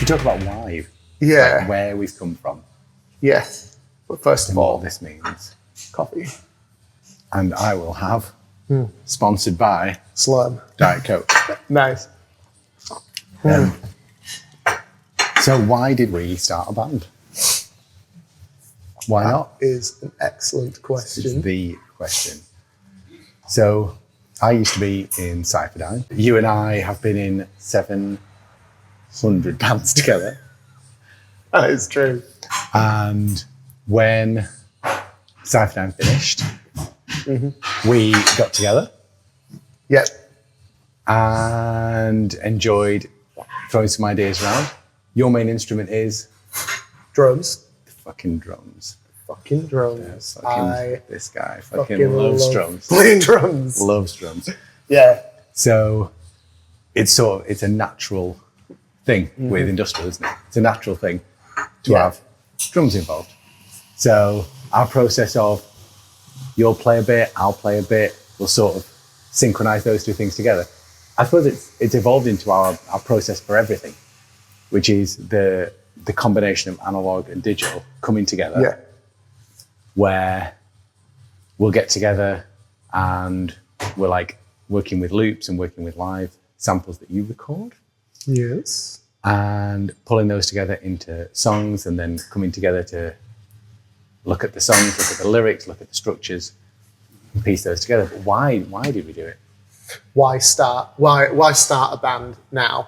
should talk about why. Yeah. Like where we've come from. Yeah. But first of all, what this means. Coffee. And I will have, sponsored by Slam. Diet Coke. Nice. So why did we start a band? Why not? That is an excellent question. It's the question. So I used to be in Cypherdyne. You and I have been in 700 bands together. That is true. And when Cypherdyne finished, we got together. Yep. And enjoyed throwing some ideas around. Your main instrument is? Drums. Fucking drums. Fucking drums. This guy fucking loves drums. Playing drums. Loves drums. Yeah. So it's a natural thing with industrial, isn't it? It's a natural thing to have drums involved. So our process of you'll play a bit, I'll play a bit, we'll sort of synchronize those two things together. I suppose it's evolved into our process for everything, which is the combination of analog and digital coming together, where we'll get together and we're like working with loops and working with live samples that you record. Yes. And pulling those together into songs and then coming together to look at the songs, look at the lyrics, look at the structures, and piece those together. But why did we do it? Why start a band now?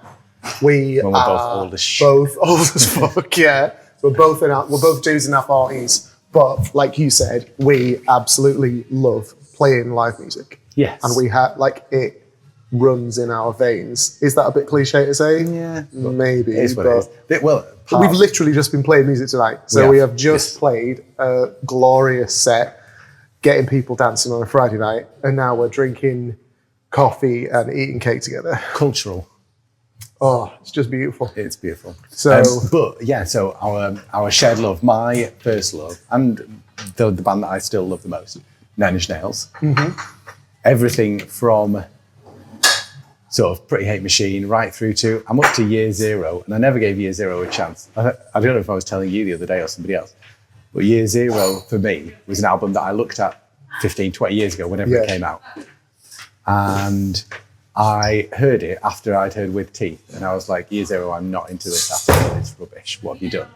When we're both old as shit. Both old as fuck, yeah. We're both dudes in our 40s, but like you said, we absolutely love playing live music. Yes. And we have it runs in our veins. Is that a bit cliche to say? Yeah. Maybe. It is what it is. Well, we've literally just been playing music tonight. So we have just played a glorious set, getting people dancing on a Friday night, and now we're drinking coffee and eating cake together. Cultural. Oh, it's just beautiful. It's beautiful. So, so our shared love, my first love, and the band that I still love the most, Nine Inch Nails. Everything from sort of Pretty Hate Machine right through to, I'm up to Year Zero, and I never gave Year Zero a chance. I don't know if I was telling you the other day or somebody else, but Year Zero for me was an album that I looked at 15, 20 years ago, whenever it came out. And I heard it after I'd heard With Teeth, and I was like, Year Zero, I'm not into this at all, it's rubbish, what have you done?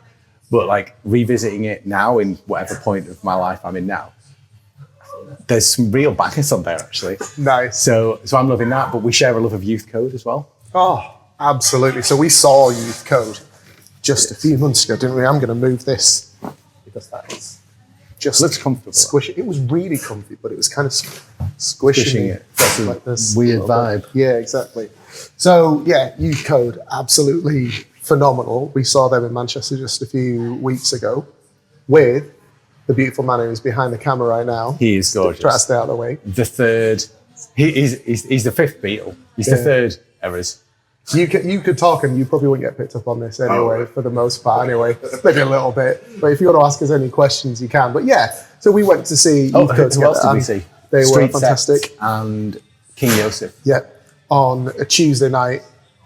But like revisiting it now in whatever point of my life I'm in now, there's some real bangers on there actually. Nice. So I'm loving that, but we share a love of Youth Code as well. Oh, absolutely. So we saw Youth Code just a few months ago, didn't we? I'm going to move this because that is just looks comfortable. Squishy. It was really comfy, but it was kind of squishing it. That's a like this weird vibe. Yeah, exactly. So yeah, Youth Code, absolutely phenomenal. We saw them in Manchester just a few weeks ago with the beautiful man who is behind the camera right now. He is gorgeous. Try to stay out of the way. The third, he's the fifth Beatle. He's the third Errors. You could talk and you probably wouldn't get picked up on this anyway, for the most part anyway. Maybe a little bit. But if you want to ask us any questions, you can. But yeah, so we went to see Youth Code who else did we see? They Street were fantastic. Sex and King Joseph. Yeah, on a Tuesday night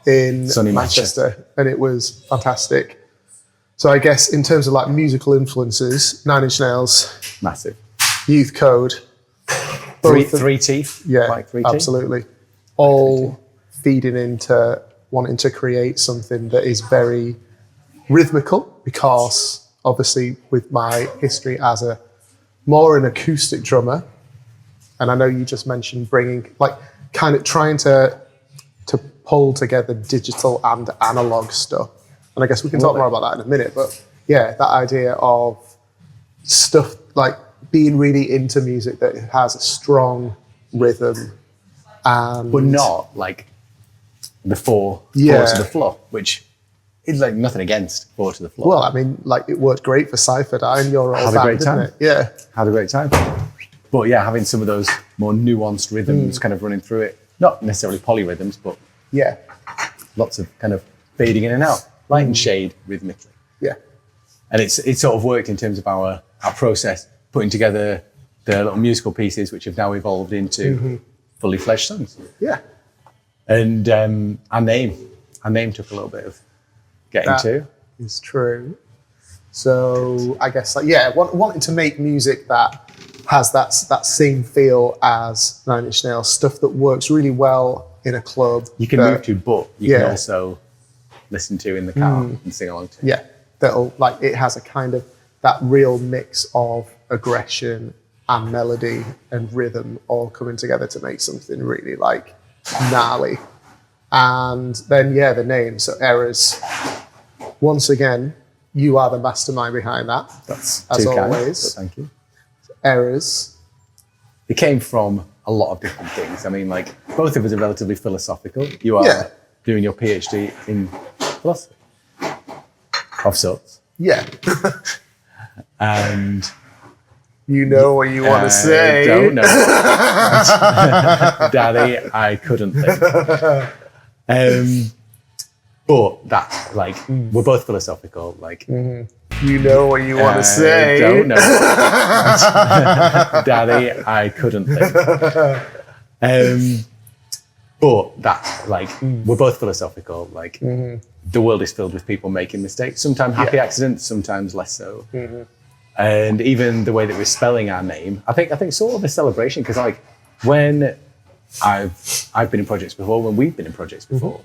in Sunny Manchester. And it was fantastic. So I guess in terms of like musical influences, Nine Inch Nails, Massive. Youth Code, Three Teeth. Yeah, like Three Teeth. Absolutely. All feeding into wanting to create something that is very rhythmical, because obviously with my history as more an acoustic drummer, and I know you just mentioned bringing, like, kind of trying to pull together digital and analog stuff. And I guess we can talk more about that in a minute, but yeah, that idea of stuff like being really into music that has a strong rhythm and... But not like the four to the floor, which is like nothing against four to the floor. Well, I mean, like it worked great for Cypherdyne, your old band, didn't it? Yeah. Had a great time. But yeah, having some of those more nuanced rhythms kind of running through it, not necessarily polyrhythms, but lots of kind of fading in and out. Light and shade rhythmically. Yeah. And it's sort of worked in terms of our process, putting together the little musical pieces, which have now evolved into fully fledged songs. Yeah. And our name took a little bit of getting to. Is true. So I guess wanting to make music that has that same feel as Nine Inch Nails, stuff that works really well in a club. You can move to, but you can also listen to in the car and sing along to. Yeah, that'll it has a kind of that real mix of aggression and melody and rhythm all coming together to make something really gnarly. And then the name, so ERRRORS. Once again, you are the mastermind behind that. That's as too always. Kind, thank you. ERRRORS. It came from a lot of different things. I mean, both of us are relatively philosophical. You are doing your PhD in philosophy of sorts. Yeah. And you know what you want to say. Don't know. Daddy, I couldn't think. But that, we're both philosophical. You know what you want to say. Don't know. Daddy, I couldn't think. But that, we're both philosophical. The world is filled with people making mistakes. Sometimes happy accidents, sometimes less so. And even the way that we're spelling our name, I think sort of a celebration, because when I've been in projects before, when we've been in projects before,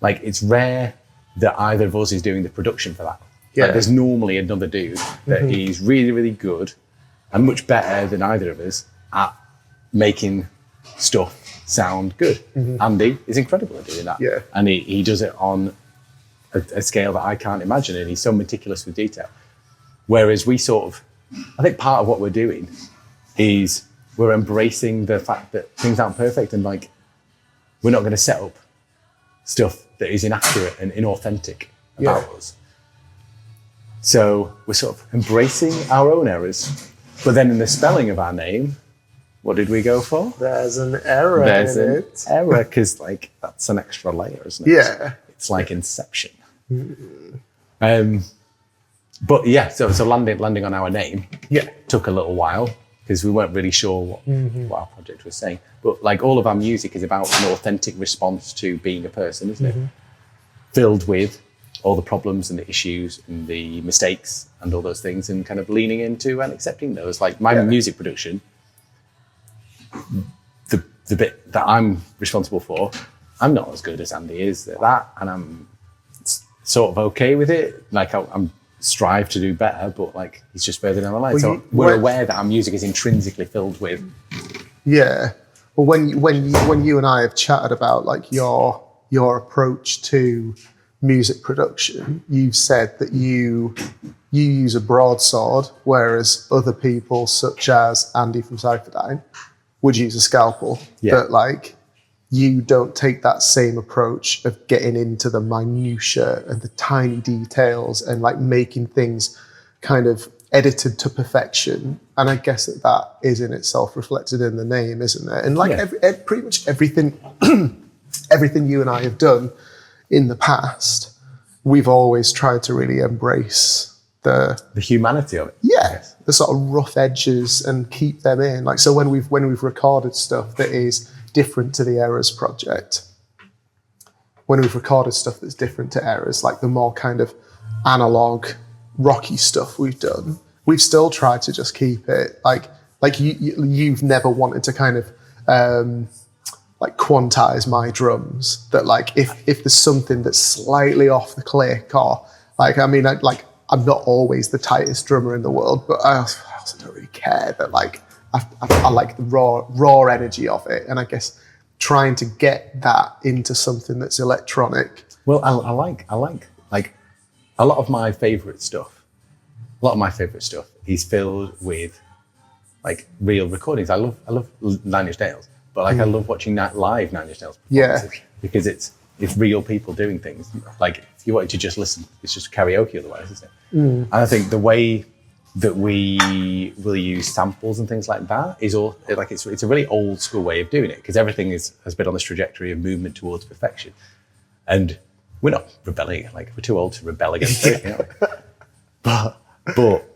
it's rare that either of us is doing the production for that. There's normally another dude that is really, really good and much better than either of us at making stuff sound good. Andy is incredible at doing that. Yeah. And he does it on a scale that I can't imagine, and he's so meticulous with detail. Whereas I think part of what we're doing is we're embracing the fact that things aren't perfect, and we're not going to set up stuff that is inaccurate and inauthentic about us. So we're sort of embracing our own errors. But then in the spelling of our name, what did we go for? There's an error There's in an it. error, because that's an extra layer, isn't it? Yeah. It's like Inception. But so landing on our name took a little while, because we weren't really sure what our project was saying. But all of our music is about an authentic response to being a person, isn't it? Filled with all the problems and the issues and the mistakes and all those things, and kind of leaning into and accepting those. My music production, the bit that I'm responsible for, I'm not as good as Andy is at that, and I'm sort of okay with it. I'm strive to do better, but he's just further down the line. So we're aware that our music is intrinsically filled with. Yeah. Well, when you and I have chatted about your approach to music production, you've said that you use a broadsword, whereas other people, such as Andy from Cypherdyne, would use a scalpel. Yeah. But you don't take that same approach of getting into the minutiae and the tiny details and making things kind of edited to perfection. And I guess that is in itself reflected in the name, isn't it? And pretty much everything everything you and I have done in the past, we've always tried to really embrace the humanity of it. Yeah, the sort of rough edges and keep them in. So when we've recorded stuff that is different to the ERRRORS project, when we've recorded stuff that's different to ERRRORS, the more kind of analog, rocky stuff we've done, we've still tried to just keep it you've never wanted to kind of quantize my drums. That if there's something that's slightly off the click, or I'm not always the tightest drummer in the world, but I also don't really care that I like the raw energy of it, and I guess trying to get that into something that's electronic. Well, I like a lot of my favorite stuff. A lot of my favorite stuff is filled with real recordings. I love Nine Inch Nails, but I love watching live Nine Inch Nails performances, because it's real people doing things. If you wanted to just listen, it's just karaoke otherwise, isn't it? And I think the way that we will use samples and things like that is all it's a really old school way of doing it, because everything has been on this trajectory of movement towards perfection, and we're not rebelling. We're too old to rebel against it, but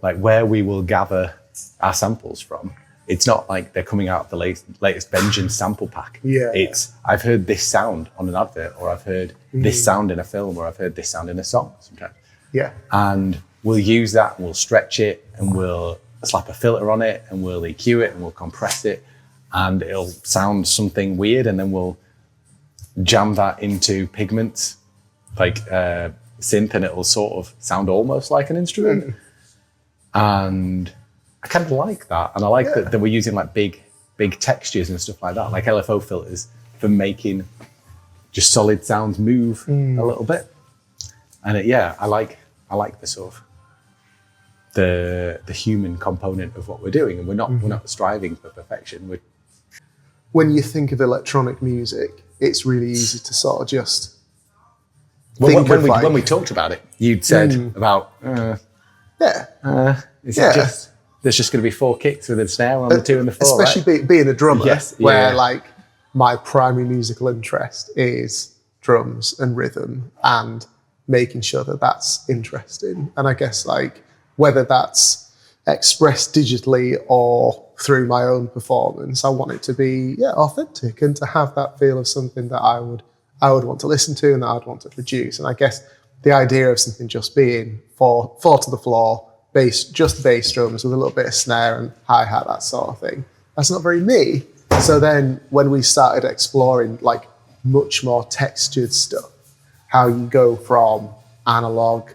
where we will gather our samples from it's not like they're coming out of the latest Vengeance sample pack. Yeah. It's, I've heard this sound on an advert, or I've heard this sound in a film, or I've heard this sound in a song sometimes. Yeah. And we'll use that, and we'll stretch it, and we'll slap a filter on it, and we'll EQ it, and we'll compress it, and it'll sound something weird, and then we'll jam that into Pigment, like synth, and it'll sort of sound almost like an instrument. And I kind of like that, and I like that we're using like big textures and stuff like that, like LFO filters for making just solid sounds move a little bit. And I like the sort of the human component of what we're doing, and we're not striving for perfection. When you think of electronic music, it's really easy to sort of just when we talked about it, you'd said about is it just there's just going to be 4 kicks with a snare on the 2 and the 4, especially right? being a drummer, yes, where like my primary musical interest is drums and rhythm and making sure that that's interesting. And I guess like whether that's expressed digitally or through my own performance, I want it to be authentic and to have that feel of something that I would want to listen to and that I'd want to produce. And I guess the idea of something just being 4 to the floor, just bass drums with a little bit of snare and hi-hat, that sort of thing, that's not very me. So then when we started exploring like much more textured stuff, how you go from analog,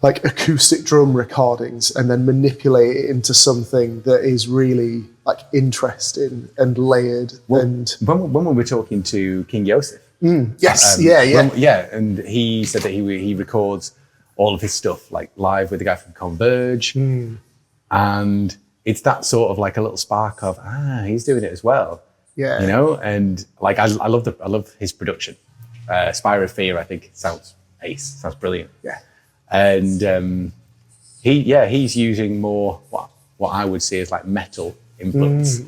like acoustic drum recordings, and then manipulate it into something that is really like interesting and layered. And when we were talking to King Yosef, and he said that he records all of his stuff like live with the guy from Converge, and it's that sort of like a little spark of he's doing it as well, you know. And like I love his production. Spyro Fear, I think sounds ace, sounds brilliant. And he's using more what I would see as like metal inputs.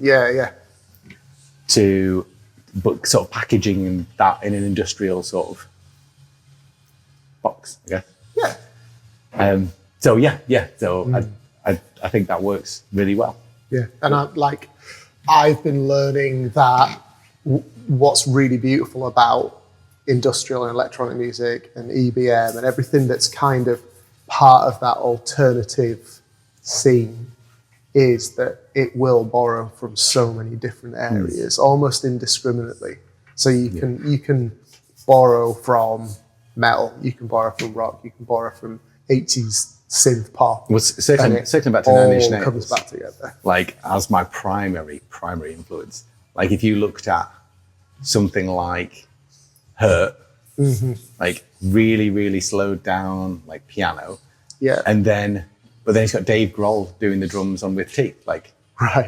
But sort of packaging that in an industrial sort of box, I guess. So I think that works really well. And I've been learning that what's really beautiful about industrial and electronic music and EBM and everything that's kind of part of that alternative scene is that it will borrow from so many different areas, almost indiscriminately. So you can borrow from metal, you can borrow from rock, you can borrow from 80s synth pop. Well, circling back to Nine Inch Nails, comes back together. Like as my primary influence. Like if you looked at something like Hurt, like really, really slowed down, like piano. But then he's got Dave Grohl doing the drums on With Teeth. Like, I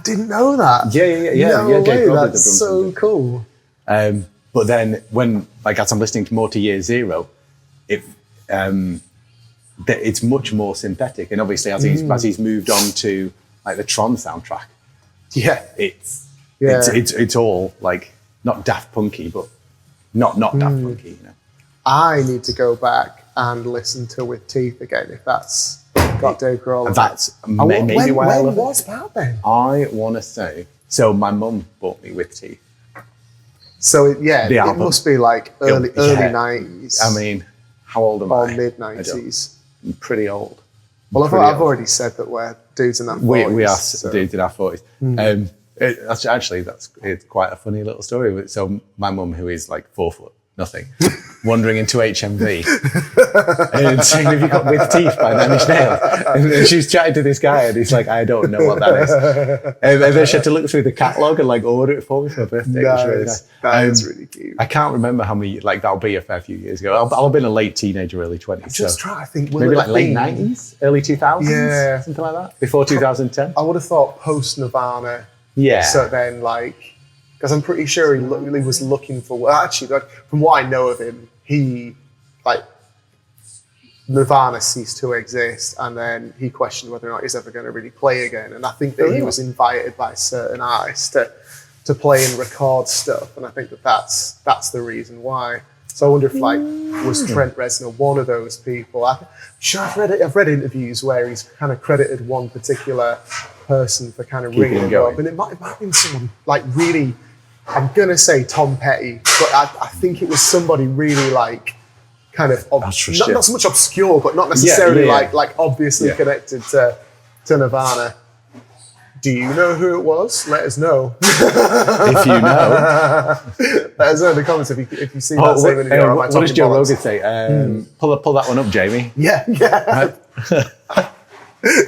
didn't know that. No way, that's so cool. But then when, like, as I'm listening to more to Year Zero, it's much more synthetic. And obviously as he's moved on to like the Tron soundtrack, it's all like not Daft Punky, but not Daft Punky, you know. I need to go back and listen to With Teeth again if that's got Dave Grohl. That's maybe why I love it. When was that then? I want to say, so my mum bought me With Teeth. So it must be like early 90s. I mean, how old am I? Or mid 90s. I'm pretty old. Well, I've already said that we're dudes in our 40s. We are dudes in our 40s. It's quite a funny little story. So my mum, who is like 4 foot nothing, wandering into HMV and saying, "Have you got With Teeth by Nine Inch Nails?" And she's chatting to this guy, and he's like, "I don't know what that is." And then she had to look through the catalogue and like order it for me for my birthday. Nice. Really nice. That is really cute. I can't remember how many. Like that'll be a fair few years ago. I'll have been a late teenager, early 20s. Just try. I think maybe like late 90s, early 2000s, something like that. Before 2010. I would have thought post Nirvana. So then, like, because I'm pretty sure he was looking for. Actually, like, from what I know of him, he like Nirvana ceased to exist, and then he questioned whether or not he's ever going to really play again. And I think that he was invited by certain artists to play and record stuff, and I think that's the reason why. So I wonder if like was Trent Reznor one of those people? I'm sure I've read interviews where he's kind of credited one particular person for kind of ringing him up, and it might have been someone like really. I'm gonna say Tom Petty, but I think it was somebody really like kind of not so much obscure, but not necessarily like obviously connected to Nirvana. Do you know who it was? Let us know. If you know. Let us know in the comments if you see that same video. What does Joe Rogan say? Pull that one up, Jamie. Yeah.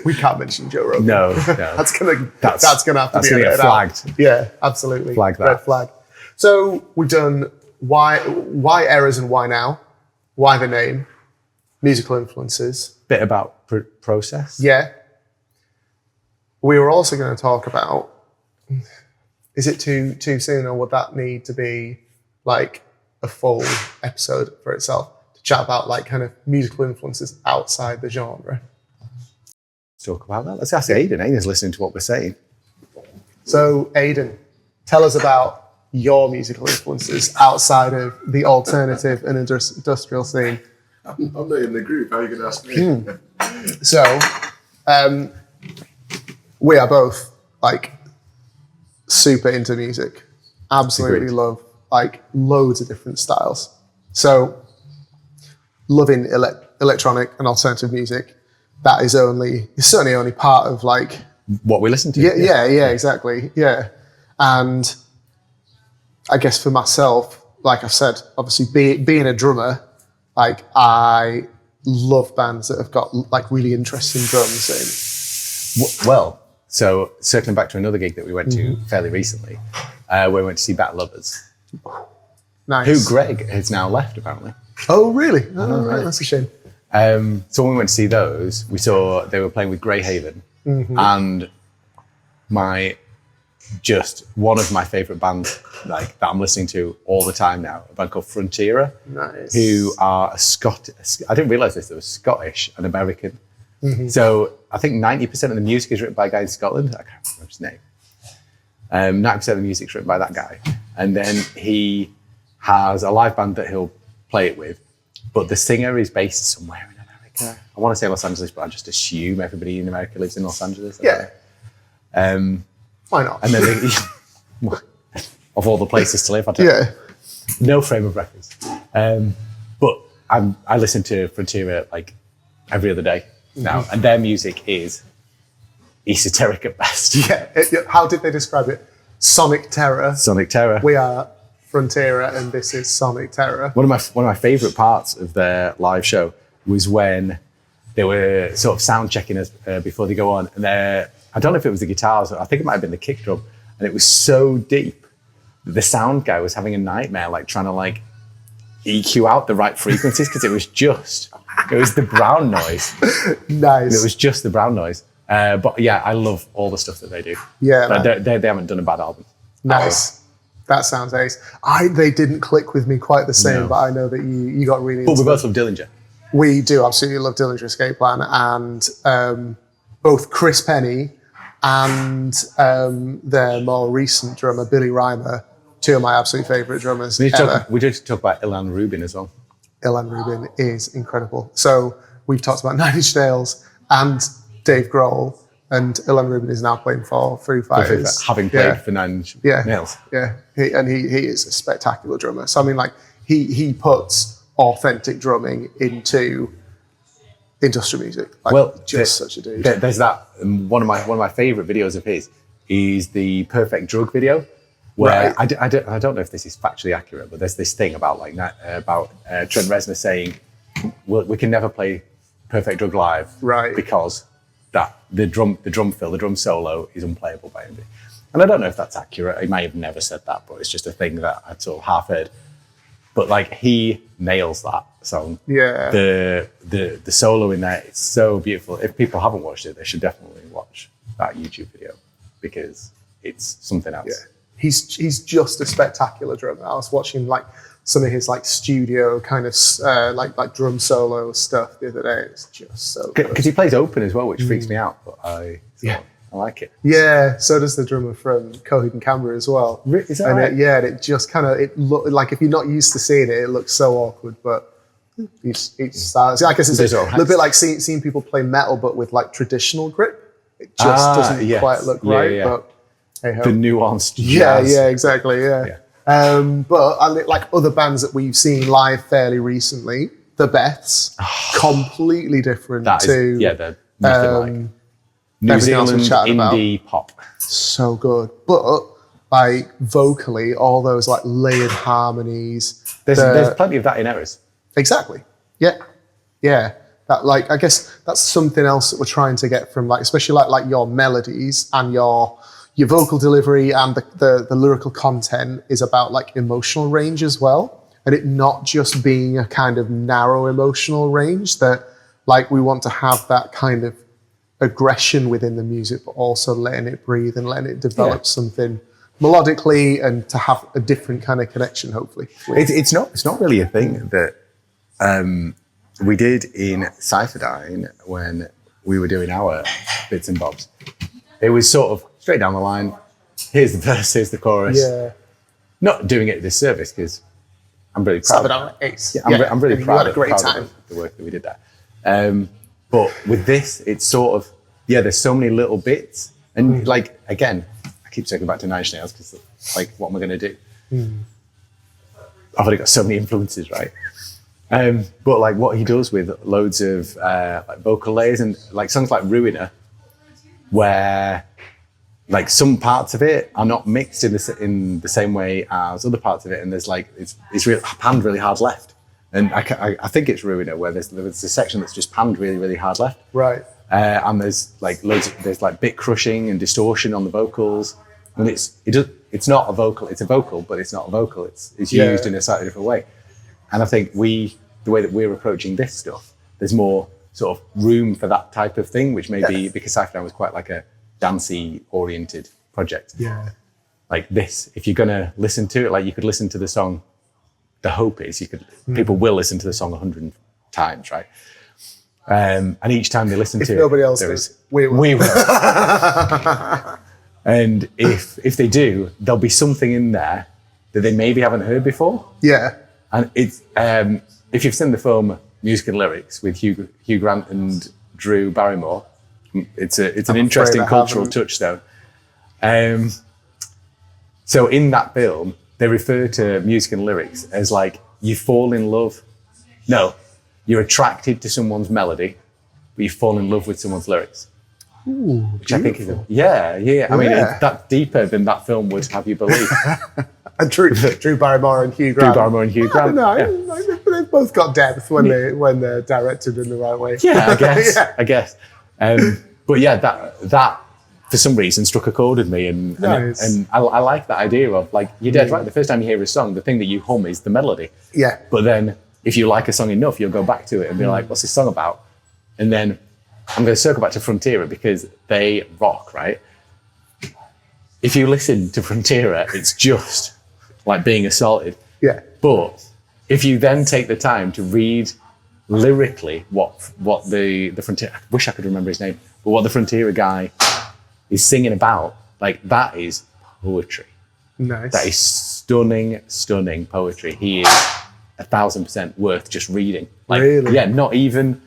We can't mention Joe Rogan. No. That's gonna have to be get flagged. Out. Yeah, absolutely. Flag that. Red flag. So we've done why errors and why now, why the name, musical influences. Bit about process. Yeah. We were also going to talk about, is it too soon, or would that need to be like a full episode for itself to chat about like kind of musical influences outside the genre? Let's talk about that. Let's ask Aidan. Aidan's listening to what we're saying. So Aidan, tell us about your musical influences outside of the alternative and industrial scene. I'm not in the group. How are you going to ask me? So, we are both like super into music. Absolutely Agreed. love like loads of different styles. So, loving electronic and alternative music. That is certainly only part of like what we listen to. Yeah, exactly. Yeah, and I guess for myself, like I've said, obviously being a drummer, like I love bands that have got like really interesting drums in. Well, so circling back to another gig that we went to fairly recently, where we went to see Bat Lovers. Nice. Who Greg has now left, apparently. Oh, really? Oh, right. That's a shame. So when we went to see those, we saw they were playing with Greyhaven, and one of my favourite bands like that I'm listening to all the time now, a band called Frontiera, Nice. who are I didn't realise this, they were Scottish and American. So I think 90% of the music is written by a guy in Scotland. I can't remember his name. 90% of the music is written by that guy. And then he has a live band that he'll play it with. But the singer is based somewhere in America. I want to say Los Angeles, but I just assume everybody in America lives in Los Angeles. Yeah. Why not? And then of all the places to live, I don't know. No frame of reference. But I listen to Frontiera like every other day now, and their music is esoteric at best. Yeah. How did they describe it? Sonic terror. Sonic terror. We are Frontiera, and this is Sonic terror. One of my favourite parts of their live show was when they were sort of sound checking us before they go on, and I don't know if it was the guitars, or I think it might have been the kick drum, and it was so deep that the sound guy was having a nightmare, like trying to like EQ out the right frequencies because it was the brown noise. Nice. It was just the brown noise. But yeah, I love all the stuff that they do. Yeah, but they haven't done a bad album. Nice. That sounds ace. They didn't click with me quite the same, No. but I know that you got really But into we both love Dillinger. We do absolutely love Dillinger Escape Plan, and both Chris Penny and their more recent drummer, Billy Reimer, two of my absolute favourite drummers We ever. did talk about Ilan Rubin as well. Ilan Rubin is incredible. So we've talked about Nine Inch Nails and Dave Grohl, and Ilan Rubin is now playing for Foo Fighters. Having played for Nine Inch Nails. Yeah, he is a spectacular drummer. So I mean, like he puts authentic drumming into industrial music. Like, such a dude. There's that. One of my favourite videos of his is the Perfect Drug video, where I don't know if this is factually accurate, but there's this thing about Trent Reznor saying we can never play Perfect Drug live, because that the drum fill, the drum solo is unplayable by anybody. And I don't know if that's accurate. He may have never said that, but it's just a thing that I'd sort of half heard. But like he nails that song. Yeah. The solo in there, it's so beautiful. If people haven't watched it, they should definitely watch that YouTube video because it's something else. Yeah. He's just a spectacular drummer. I was watching like some of his like studio kind of like drum solo stuff the other day. It's just so good. Because he plays open as well, which freaks me out. But I I like it. Yeah, so does the drummer from Coheed and Cambria as well. Is that and right? and it just kind of, it look like if you're not used to seeing it, it looks so awkward, but each style. So I guess it's a little bit like seeing people play metal, but with like traditional grip. It just doesn't quite look right, but hey-ho. The nuanced jazz. Yeah, exactly, yeah. But like other bands that we've seen live fairly recently, the Beths, completely different to... they're nothing like New Zealand indie pop. So good. But like vocally, all those like layered harmonies. There's plenty of that in ERRRRORS. Exactly. Yeah. That, like, I guess that's something else that we're trying to get from, like, especially like your melodies and your vocal delivery and the lyrical content is about like emotional range as well, and it not just being a kind of narrow emotional range. That like we want to have that kind of aggression within the music, but also letting it breathe and letting it develop something melodically and to have a different kind of connection. Hopefully, it's not really a thing that. We did in Cypherdyne when we were doing our bits and bobs. It was sort of straight down the line. Here's the verse, here's the chorus. Yeah. Not doing it a disservice because I'm really proud. I'm really proud of the work that we did there. But with this, it's sort of there's so many little bits, and like again, I keep circling back to Nine Inch Nails because like, what am I going to do? I've already got so many influences, right? But like what he does with loads of like vocal layers and like songs like Ruiner, where like some parts of it are not mixed in the same way as other parts of it, and there's like it's panned really hard left, and I think it's Ruiner where there's a section that's just panned really really hard left, right? And there's like there's like bit crushing and distortion on the vocals, and it's not a vocal, it's a vocal, but it's not a vocal. It's used in a slightly different way, and I think the way that we're approaching this stuff, there's more sort of room for that type of thing, which maybe because Cypherdyne was quite like a dancey oriented project. Yeah. Like this, if you're gonna listen to it, like you could listen to the song. The hope is people will listen to the song 100 times, right? And each time they listen to it, nobody else does, we will. And if they do, there'll be something in there that they maybe haven't heard before. Yeah. And it's if you've seen the film Music and Lyrics with Hugh Grant and Drew Barrymore, it's an interesting cultural touchstone. So in that film, they refer to music and lyrics as like you fall in love. No, you're attracted to someone's melody, but you fall in love with someone's lyrics. Ooh, which beautiful. I think is I mean, that's deeper than that film would have you believe. And Drew Barrymore and Hugh Grant. They've both got depth when they're directed in the right way. Yeah, I guess. But yeah, that for some reason struck a chord with me, and I like that idea of like you're dead right. The first time you hear a song, the thing that you hum is the melody. Yeah. But then if you like a song enough, you'll go back to it and be like, "What's this song about?" And then I'm going to circle back to Frontiera because they rock, right? If you listen to Frontiera, it's just like being assaulted. Yeah. But if you then take the time to read lyrically what the Frontiera, I wish I could remember his name, but what the Frontiera guy is singing about, like that is poetry. Nice. That is stunning poetry. He is 1,000% worth just reading. Like, really? Yeah, not even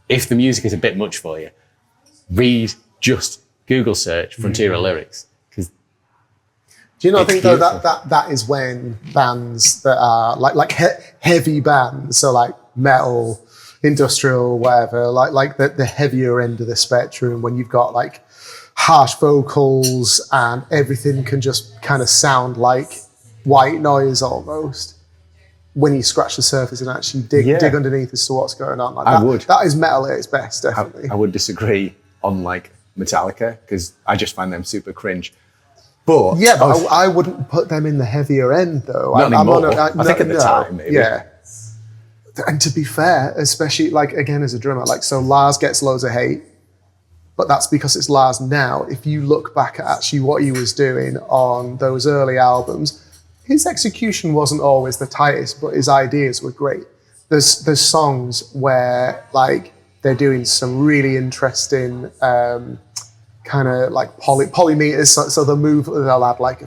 if the music is a bit much for you, read, just Google search Frontiera lyrics. Do you not think though that is when bands that are like heavy bands, so like metal, industrial, whatever, like the heavier end of the spectrum, when you've got like harsh vocals and everything can just kind of sound like white noise almost. When you scratch the surface and actually dig underneath as to what's going on, like that is metal at its best, definitely. I would disagree on like Metallica because I just find them super cringe. But I wouldn't put them in the heavier end, though. Not anymore. I think at the time, maybe. Yeah. And to be fair, especially like again as a drummer, like so Lars gets loads of hate, but that's because it's Lars now. If you look back at actually what he was doing on those early albums, his execution wasn't always the tightest, but his ideas were great. There's songs where like they're doing some really interesting kind of like polymeters. So they'll add like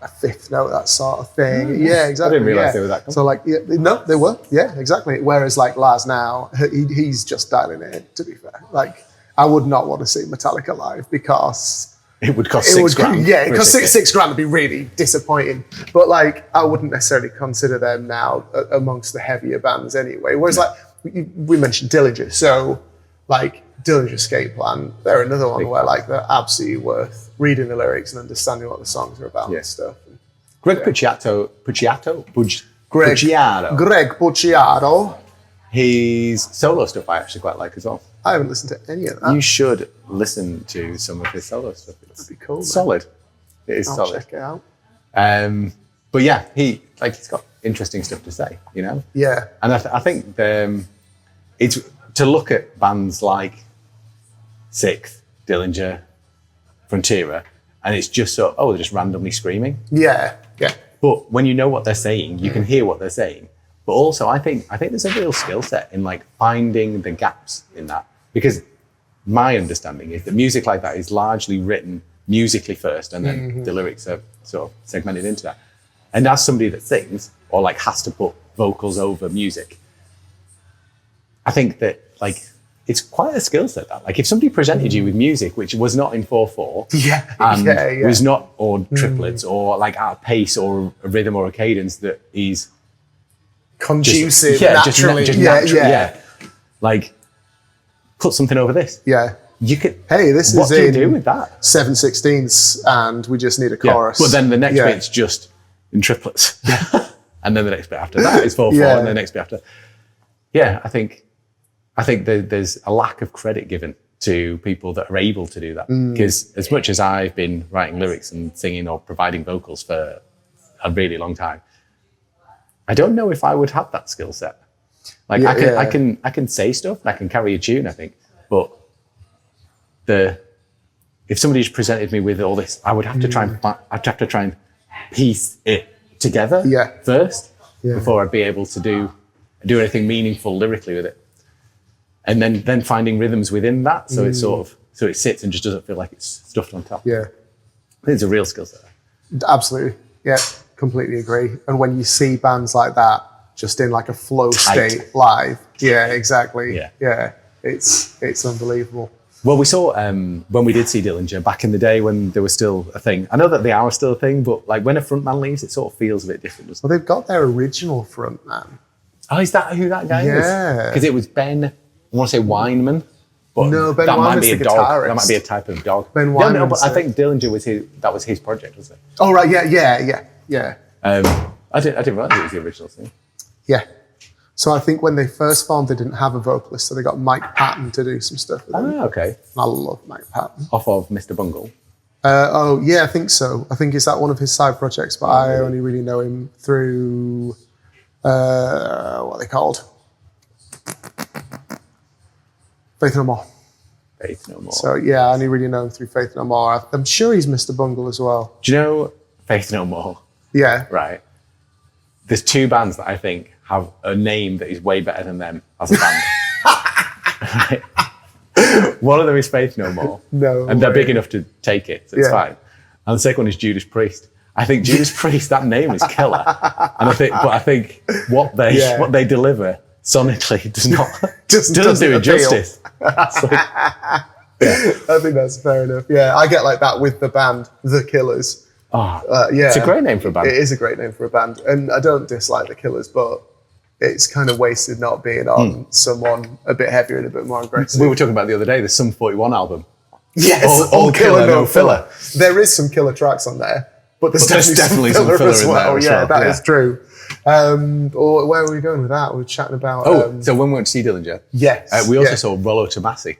a fifth note, that sort of thing. Yeah, exactly. I didn't realise they were that. So like, no, they were. Yeah, exactly. Whereas like Lars now, he's just dialing it in, to be fair. Like, I would not want to see Metallica live because it would cost £6,000. Yeah, it cost £6,000 would be really disappointing. But like, I wouldn't necessarily consider them now amongst the heavier bands anyway. Whereas like, we mentioned Dillinger. So like, Dillinger Escape Plan, they're another one where like they're absolutely worth reading the lyrics and understanding what the songs are about and stuff. Greg Puciato. Greg Puciato. His solo stuff I actually quite like as well. I haven't listened to any of that. You should listen to some of his solo stuff. That'd be cool. Solid. It is I'll solid. check it out. But yeah, he's got interesting stuff to say, you know? Yeah. And I think it's to look at bands like Sixth, Dillinger, Frontiera, and it's just they're just randomly screaming. Yeah, yeah. But when you know what they're saying, you can hear what they're saying. But also, I think there's a real skill set in like finding the gaps in that, because my understanding is that music like that is largely written musically first, and then the lyrics are sort of segmented into that. And as somebody that sings or like has to put vocals over music, I think that like it's quite a skill set. That like if somebody presented you with music which was not in 4/4, was not or triplets or like out of pace or a rhythm or a cadence that is conducive, naturally. Like, put something over this. Yeah. You could. Hey, this what is do you do with that? 7/16, and we just need a chorus. But then the next bit's just in triplets, and then the next bit after that is 4/4, and the next bit after. Yeah, I think there's a lack of credit given to people that are able to do that, because as much as I've been writing lyrics and singing or providing vocals for a really long time, I don't know if I would have that skill set. Like I can say stuff, and I can carry a tune, I think, but if somebody just presented me with all this, I would have to try and piece it together first before I'd be able to do anything meaningful lyrically with it, and then finding rhythms within that, so it sits and just doesn't feel like it's stuffed on top. Yeah, it's a real skill set. Absolutely, yeah. Completely agree. And when you see bands like that just in like a flow state live, exactly. Yeah, it's unbelievable. Well, we saw when we did see Dillinger back in the day when there was still a thing. I know that they are still a thing, but like when a frontman leaves, it sort of feels a bit different. Well, they've got their original frontman. Oh, is that who that guy is? Yeah. Because it was Ben, I want to say Weinman. But no, Ben that Weinman's might be the a dog. guitarist. That might be a type of dog. Ben Weinman. No, but I think Dillinger was his project, wasn't it? Oh right, yeah. I didn't realize it was the original thing. Yeah. So I think when they first formed, they didn't have a vocalist, so they got Mike Patton to do some stuff with them. Oh, okay. And I love Mike Patton. Off of Mr. Bungle. I think so. I think it's that one of his side projects, but I only really know him through what are they called? Faith No More. Faith No More. So yeah, I only really know him through Faith No More. I'm sure he's Mr. Bungle as well. Do you know Faith No More? Yeah. Right. There's two bands that I think have a name that is way better than them as a band. Right? One of them is Faith No More. And they're big enough to take it, so it's fine. And the second one is Judas Priest. I think Judas Priest, that name is killer. And I think what they deliver sonically doesn't do it justice. I think that's fair enough. Yeah, I get like that with the band The Killers. It's a great name for a band. It is a great name for a band, and I don't dislike The Killers, but it's kind of wasted not being on someone a bit heavier and a bit more aggressive. We were talking about the other day, the Sum 41 album. Yes, all killer, no filler. There is some killer tracks on there, but there's definitely some filler as well. in there. That is true. Or where were we going with that? We were chatting about... so when we went to see Dillinger, yes, we also saw Rollo Tomasi.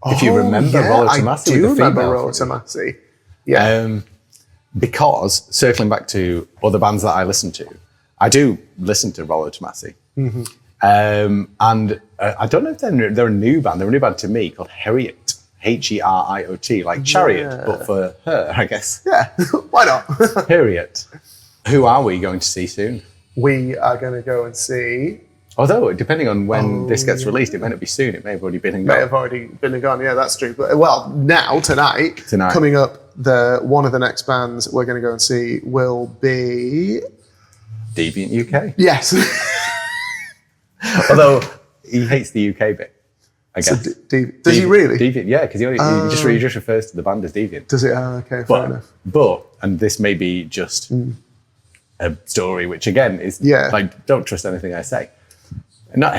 If you remember Rollo Tomasi, I do remember Rollo Tomasi. Yeah. Because, circling back to other bands that I listen to, I do listen to Rollo Tomasi. Mm-hmm. And I don't know if they're a new band. They're a new band to me called Herriot. H-E-R-I-O-T, like Chariot, but for her, I guess. Yeah, why not? Herriot. Who are we going to see soon? We are going to go and see Although, depending on when this gets released, it may not be soon. It may have already been and gone. May have already been and gone. Yeah, that's true. But well, tonight, coming up, one of the next bands we're going to go and see will be Deviant UK. Yes. Although he hates the UK bit, I guess. So does he really? Deviant, yeah, because he just refers to the band as Deviant. Does it? Okay, fair enough. But, and this may be just a story, which again is like, don't trust anything I say. Not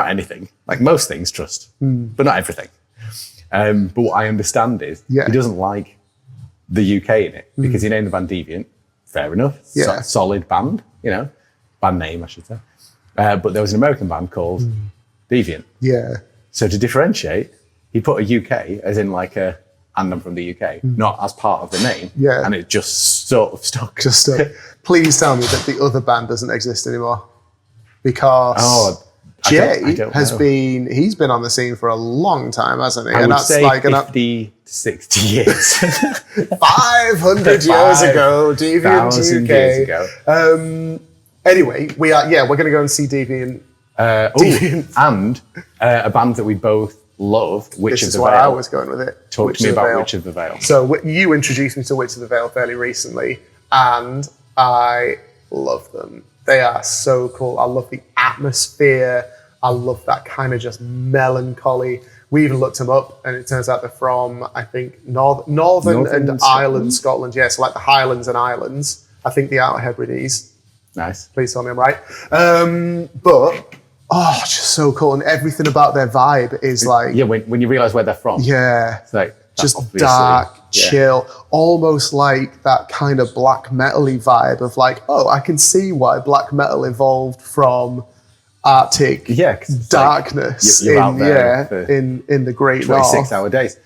anything. Like most things, trust, but not everything. But what I understand is he doesn't like the UK in it because he named the band Deviant. Fair enough. Yeah. Solid band, band name, I should say. But there was an American band called Deviant. Yeah. So to differentiate, he put a UK as in like and I'm from the UK, not as part of the name. Yeah. And it just sort of stuck. Just stuck. Please tell me that the other band doesn't exist anymore. Because Jay he's been on the scene for a long time, hasn't he? I would say like 50 to 60 years. 500 years ago, Deviant UK. Years ago. Anyway, we're going to go and see Deviant. And a band that we both love, Witch of the Veil. This is where I was going with it. Talk to me about Witch of the Veil. So you introduced me to Witch of the Veil fairly recently, and I love them. They are so cool. I love the atmosphere. I love that kind of just melancholy. We even looked them up, and it turns out they're from, I think, Northern and Island, Scotland. Yeah, so like the Highlands and Islands. I think the Outer Hebrides. Nice. Please tell me I'm right. Just so cool. And everything about their vibe is like... Yeah, when you realise where they're from. Yeah. It's like, just dark, chill, almost like that kind of black metal-y vibe of like, I can see why black metal evolved from Arctic darkness like you're out there in the Great North. 26-hour days.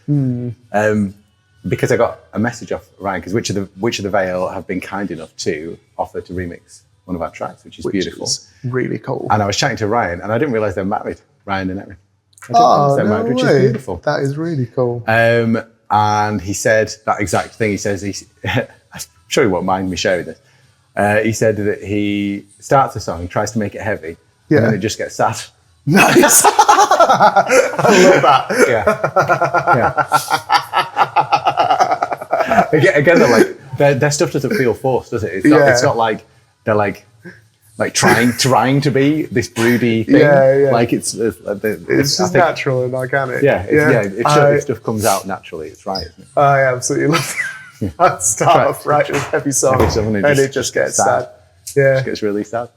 Because I got a message off Ryan, because Witch of the Veil have been kind enough to offer to remix one of our tracks, which is beautiful. Is really cool. And I was chatting to Ryan, and I didn't realise they're married, Ryan and Erin. Married, which is beautiful. That is really cool. And he said that exact thing. He says, I'm sure he won't mind me sharing this. He said that he starts a song, tries to make it heavy, and then it just gets sad. Nice. I love that. Yeah. Again, they're like, their stuff doesn't feel forced, does it? It's not like they're like trying to be this broody thing. Yeah. Like it's just natural and organic. If stuff comes out naturally, it's right, isn't it? I absolutely love it. I'd start off right with heavy song and it just gets sad. Yeah. Just gets really sad.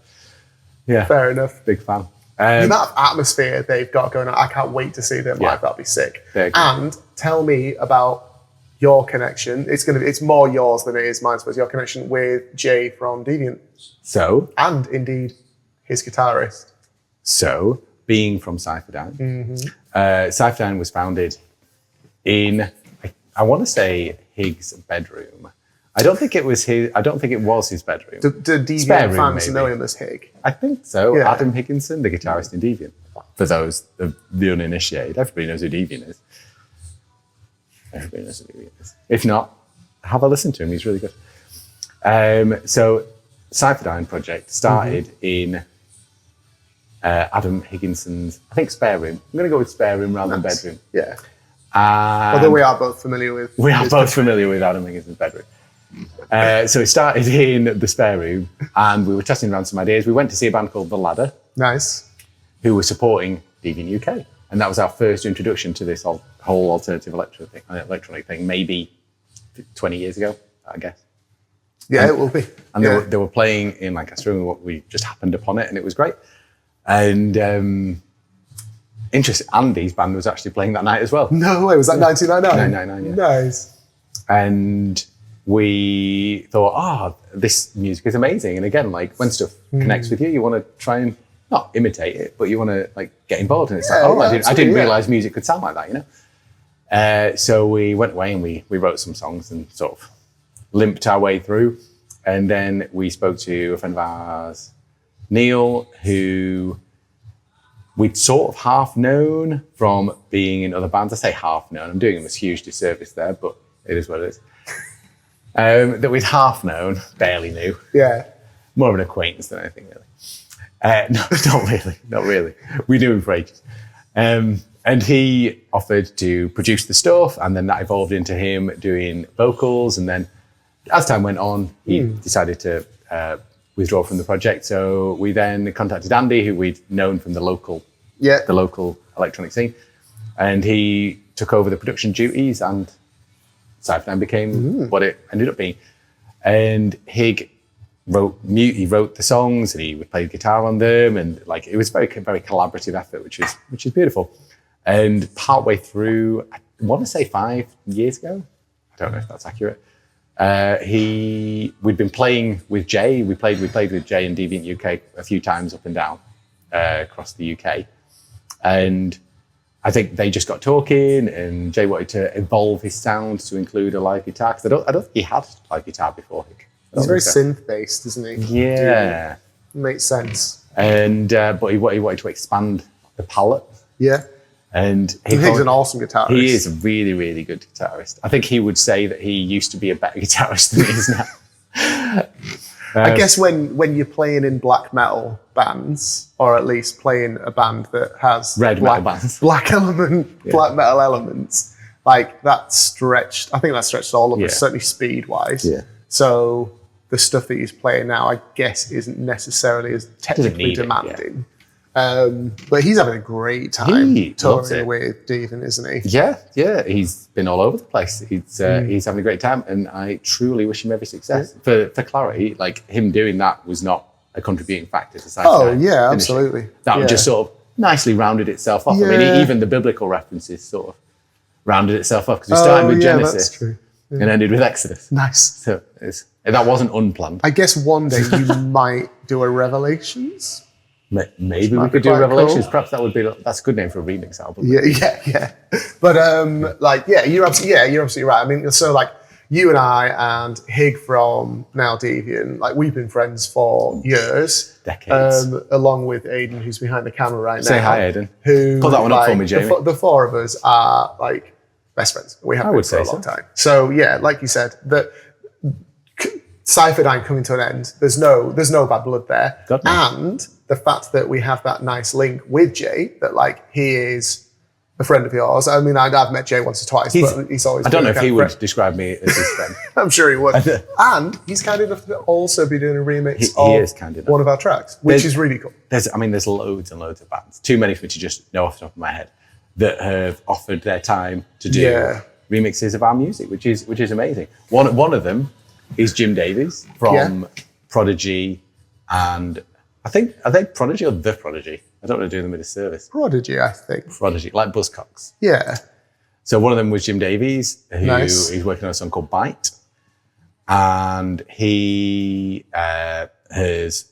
Yeah. Fair enough. Big fan. The amount of atmosphere they've got going on, I can't wait to see them live. That'll be sick. And tell me about your connection. It's more yours than it is mine, I suppose. Your connection with Jay from Deviant. And indeed his guitarist. So, being from Cypherdown, Cypherdown was founded in, I want to say, Higgs' bedroom. I don't think it was his bedroom. Do Deviant fans know him as Hig? I think so. Yeah. Adam Higginson, the guitarist in Deviant. For those of the uninitiated, everybody knows who Deviant is. If not, have a listen to him. He's really good. So, Cypherdown project started in Adam Higginson's, I think, spare room. I'm going to go with spare room rather than bedroom. Yeah. Although we are both familiar with... We are both familiar with Adam Higginson's bedroom. So it started in the spare room, and we were testing around some ideas. We went to see a band called The Ladder. Nice. Who were supporting Deviant UK. And that was our first introduction to this whole alternative electronic thing, maybe 20 years ago, I guess. Yeah, it will be. And they were playing in Lancaster, and we just happened upon it, and it was great. And interesting, Andy's band was actually playing that night as well. No way, was that 1999? 1999, yeah. Nice. And we thought, this music is amazing. And again, like when stuff connects with you, you want to try and not imitate it, but you want to like get involved. And it's I didn't realize music could sound like that, So we went away and we wrote some songs and sort of limped our way through. And then we spoke to a friend of ours, Neil, who we'd sort of half known from being in other bands. I say half known, I'm doing him a huge disservice there, but it is what it is. That we'd half known, barely knew. Yeah. More of an acquaintance than anything, really. No, not really. We knew him for ages. And he offered to produce the stuff, and then that evolved into him doing vocals. And then as time went on, he decided to withdraw from the project. So we then contacted Andy, who we'd known from the local electronic scene. And he took over the production duties, and Cypher became what it ended up being. And Hig wrote the songs, and he played guitar on them, and like it was very collaborative effort, which is beautiful. And partway through, I want to say 5 years ago, I don't know if that's accurate. We'd been playing with Jay. We played with Jay and Deviant UK a few times up and down across the UK, and I think they just got talking, and Jay wanted to evolve his sound to include a live guitar, because I don't think he had live guitar before. He's very synth-based, isn't he? Yeah. Makes sense. And but he wanted to expand the palette. Yeah. And he's an awesome guitarist. He is a really, really good guitarist. I think he would say that he used to be a better guitarist than he is now. I guess when you're playing in black metal bands, or at least playing a band that has black metal elements, like that stretched. I think that stretched all of us, certainly speed-wise. Yeah. So the stuff that he's playing now, I guess, isn't necessarily as technically demanding. But he's having a great time touring with Deviant, isn't he? Yeah. He's been all over the place. He's having a great time, and I truly wish him every success. For clarity, like him doing that was not a contributing factor to Cypher. Oh yeah, absolutely. That just sort of nicely rounded itself off. I mean, even the biblical references sort of rounded itself off, because we started with Genesis. That's true. And ended with Exodus. Nice. So that wasn't unplanned. I guess one day you might do a Revelations. Maybe we could do Revelations. Cool. Perhaps that's a good name for a remix album. Yeah. But you're absolutely right. I mean, so like you and I and Hig from now Deviant, like we've been friends for years. Decades. Along with Aidan, who's behind the camera right now. Say hi, Aidan. Pull that one up for me, Jamie. The four of us are like best friends. We have been for a long time. So yeah, like you said, that Cypher coming to an end. There's no bad blood there. And the fact that we have that nice link with Jay, that like he is a friend of yours. I mean, I've met Jay once or twice, but he's always. I don't know if he would describe me as his friend. I'm sure he would. And he's kind enough to also be doing a remix of one of our tracks, which is really cool. There's loads and loads of bands. Too many for me to just know off the top of my head that have offered their time to do remixes of our music, which is amazing. One of them is Jim Davies from Prodigy, and I think, are they Prodigy or The Prodigy? I don't want to do them a disservice. Prodigy, I think. Prodigy, like Buzzcocks. Yeah. So one of them was Jim Davies, who is working on a song called Bite, and he has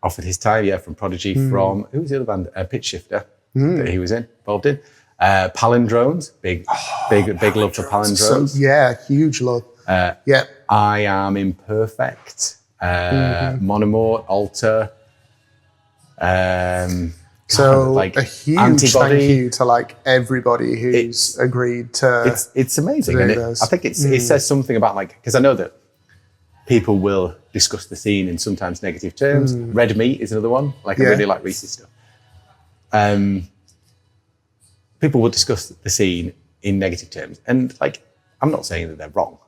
offered his time, from Prodigy, from, who was the other band? Pitchshifter, that he was involved in. Palindrones, big love for Palindrones. So, huge love. I Am Imperfect, Monomort, Alter. So like a huge Antibody. Thank you to like everybody who's agreed to. It's amazing, and I think it says something about, like, because I know that people will discuss the scene in sometimes negative terms. Red Meat is another one. Like I really like Reese's stuff. People will discuss the scene in negative terms, and like I'm not saying that they're wrong,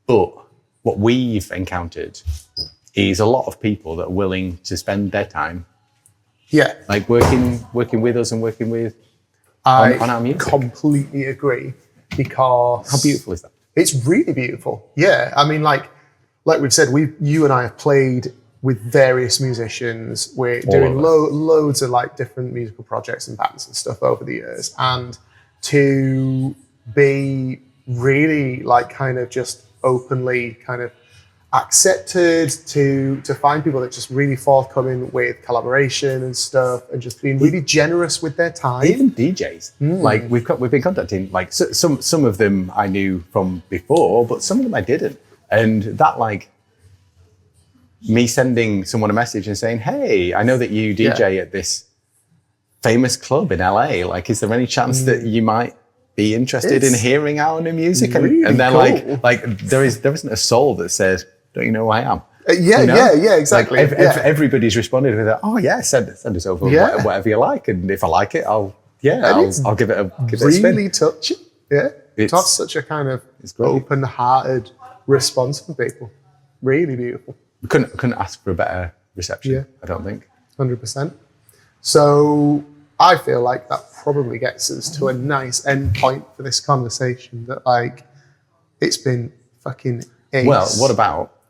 but what we've encountered is a lot of people that are willing to spend their time, like working with us and working with on our music. I completely agree, because how beautiful is that? It's really beautiful. Yeah, I mean, like we've said, you and I have played with various musicians. We're doing loads of like different musical projects and bands and stuff over the years, and to be really like kind of just openly kind of accepted, to find people that just really forthcoming with collaboration and stuff, and just being really generous with their time. Even DJs, like we've been contacting, like some of them I knew from before, but some of them I didn't, and that like me sending someone a message and saying, "Hey, I know that you DJ at this famous club in LA. Like, is there any chance that you might be interested in hearing our new music?" Really and they're cool. like there isn't a soul that says, "Don't you know who I am?" Yeah, exactly. Like everybody's responded with, "Oh yeah, send us over whatever you like, and if I like it, I'll give it a spin." Really touching. Yeah, to have such a kind of open-hearted response from people. Really beautiful. We couldn't ask for a better reception. Yeah. I don't think. 100%. So I feel like that probably gets us to a nice end point for this conversation. That like it's been fucking ace. Well,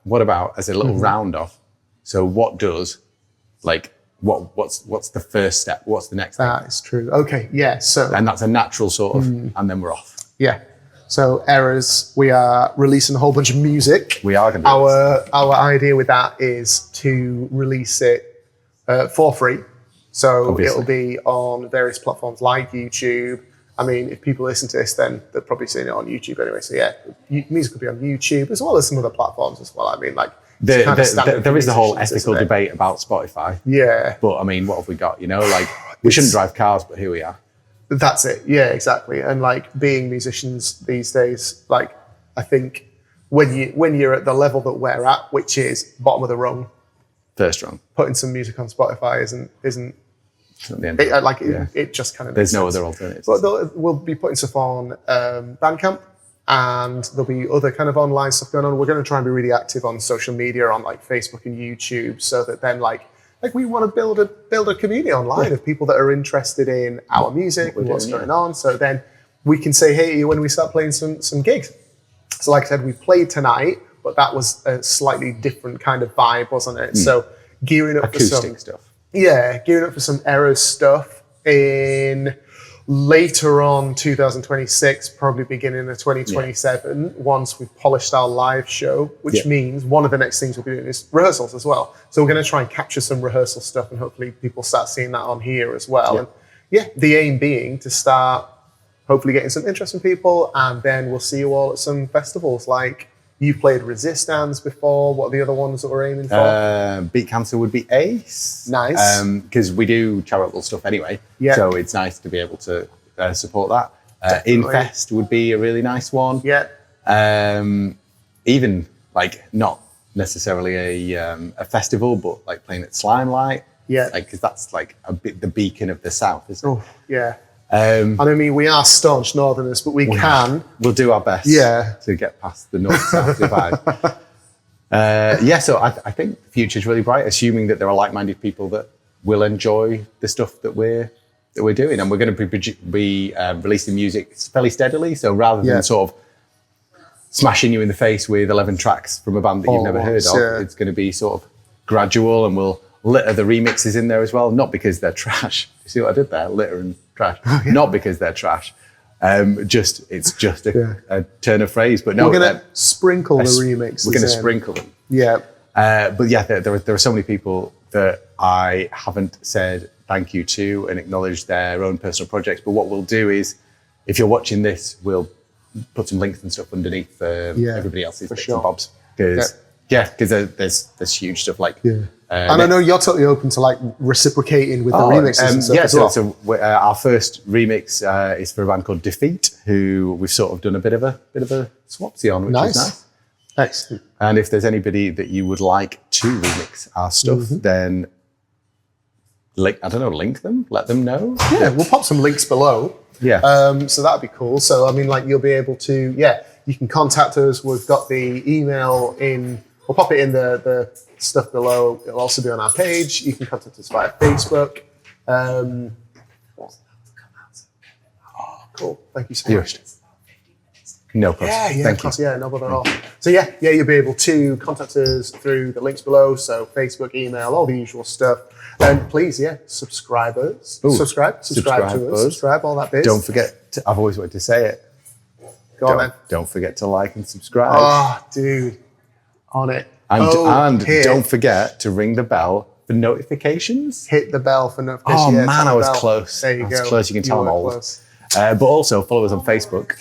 what about as a little round off? So what does what's the first step? What's the next thing? That is true. Okay, yeah. So and that's a natural sort of, and then we're off. Yeah. So ERRRORS, we are releasing a whole bunch of music. We are going to. Our idea with that is to release it for free. So Obviously. It'll be on various platforms like YouTube. I mean, if people listen to this, then they're probably seeing it on YouTube anyway. So yeah, music will be on YouTube as well as some other platforms as well. I mean, like there is the whole ethical debate about Spotify. Yeah. But I mean, what have we got? You know, like we shouldn't drive cars, but here we are. That's it. Yeah, exactly. And like being musicians these days, like I think when you're at the level that we're at, which is bottom of the rung, first rung, putting some music on Spotify isn't the end. It just kind of there's no other alternatives. But we'll be putting stuff on Bandcamp, and there'll be other kind of online stuff going on. We're going to try and be really active on social media, on like Facebook and YouTube, so that then like we want to build a community online of people that are interested in our music and what's going on. So then we can say hey to you when we start playing some gigs. So like I said, we played tonight, but that was a slightly different kind of vibe, wasn't it? So gearing up acoustic for some stuff. Yeah, gearing up for some ERRRRORS stuff in later on 2026, probably beginning of 2027, once we've polished our live show, which means one of the next things we'll be doing is rehearsals as well. So we're going to try and capture some rehearsal stuff, and hopefully people start seeing that on here as well. And the aim being to start hopefully getting some interest from people, and then we'll see you all at some festivals. Like you've played Resistance before. What are the other ones that we're aiming for? Beat Cancer would be ace. Nice. Because we do charitable stuff anyway. Yeah. So it's nice to be able to support that. Infest would be a really nice one. Yeah. Even like not necessarily a festival, but like playing at Slimelight. Yeah. Like because that's like a bit the beacon of the south, isn't it? Oh, yeah. And I mean, we are staunch Northerners, but we'll do our best to get past the north-south divide. So I think the future's really bright, assuming that there are like-minded people that will enjoy the stuff that we're doing. And we're going to be releasing music fairly steadily. So rather than sort of smashing you in the face with 11 tracks from a band that you've never heard of, it's going to be sort of gradual, and we'll litter the remixes in there as well, not because they're trash. You see what I did there? Litter and trash. Not because they're trash. It's just a turn of phrase. But no, we're going to sprinkle the remixes. We're going to sprinkle them. Yeah. But yeah, there are so many people that I haven't said thank you to and acknowledged their own personal projects. But what we'll do is, if you're watching this, we'll put some links and stuff underneath for everybody else's bits and bobs. Because there's huge stuff like. Yeah. And I know you're totally open to like reciprocating with the remixes and stuff as well. So our first remix is for a band called Defeat, who we've sort of done a bit of a swapsy on, which is nice. Excellent. And if there's anybody that you would like to remix our stuff, then link them, let them know. Yeah, we'll pop some links below. Yeah. So that'd be cool. So I mean, like you'll be able to, you can contact us. We've got the email in. We'll pop it in the stuff below. It'll also be on our page. You can contact us via Facebook. Cool. Thank you so much. No problem. Thank you. Yeah, no problem at all. So you'll be able to contact us through the links below. So Facebook, email, all the usual stuff. And please, subscribe us. Subscribe to us. Subscribe, all that bit. Don't forget. I've always wanted to say it. Go on, then. Don't forget to like and subscribe. Oh, dude. On it. And don't forget to ring the bell for notifications. Hit the bell for notifications. Oh man, I was close. There you go. I was close. You can tell I'm old. But also follow us on Facebook.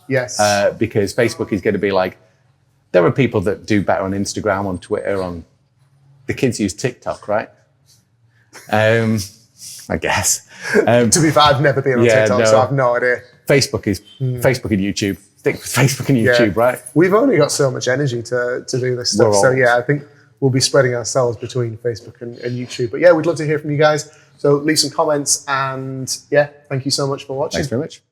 Yes. Because Facebook is going to be like, there are people that do better on Instagram, on Twitter, on the kids use TikTok, right? I guess. To be fair, I've never been on TikTok, so I have no idea. Facebook is Facebook and YouTube. Stick with Facebook and YouTube, right? We've only got so much energy to do this stuff. So I think we'll be spreading ourselves between Facebook and YouTube. But yeah, we'd love to hear from you guys. So leave some comments, and yeah, thank you so much for watching. Thanks very much.